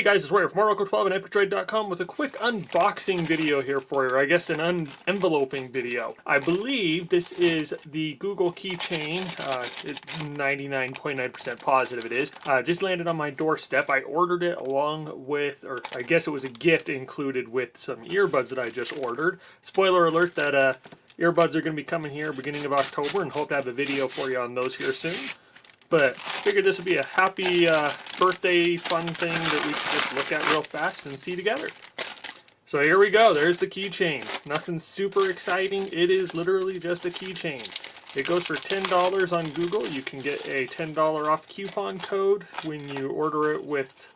Hey guys, it's Roy from Oracle12 and EpicDroid.com with a quick unboxing video here for you, or I guess an enveloping video. I believe this is the Google Keychain. It's 99.9% positive it is. Just landed on my doorstep. I ordered it along with, or I guess it was a gift included with some earbuds that I just ordered. Spoiler alert that earbuds are going to be coming here beginning of October, and hope to have a video for you on those here soon. But figured this would be a happy birthday fun thing that we could just look at real fast and see together. So here we go. There's the keychain. Nothing super exciting. It is literally just a keychain. It goes for $10 on Google. You can get a $10 off coupon code when you order it with,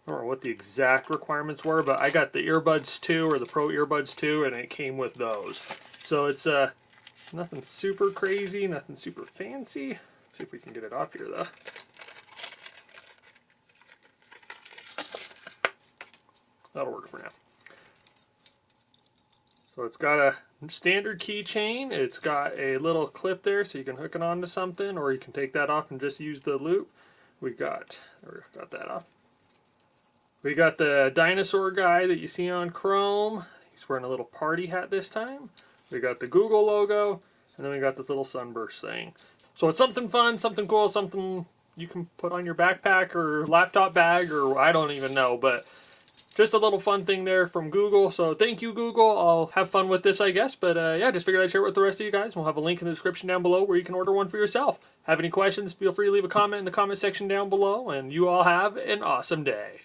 I don't know what the exact requirements were, but I got the earbuds 2 or the Pro earbuds 2, and it came with those. So it's nothing super crazy, nothing super fancy. See if we can get it off here though. That'll work for now. So it's got a standard keychain. It's got a little clip there so you can hook it onto something, or you can take that off and just use the loop. We got that off. We got the dinosaur guy that you see on Chrome. He's wearing a little party hat this time. We got the Google logo, and then we got this little sunburst thing. So it's something fun, something cool, something you can put on your backpack or laptop bag, or I don't even know, but just a little fun thing there from Google. So thank you, Google. I'll have fun with this, I guess. But yeah, just figured I'd share it with the rest of you guys. We'll have a link in the description down below where you can order one for yourself. Have any questions, feel free to leave a comment in the comment section down below, and you all have an awesome day.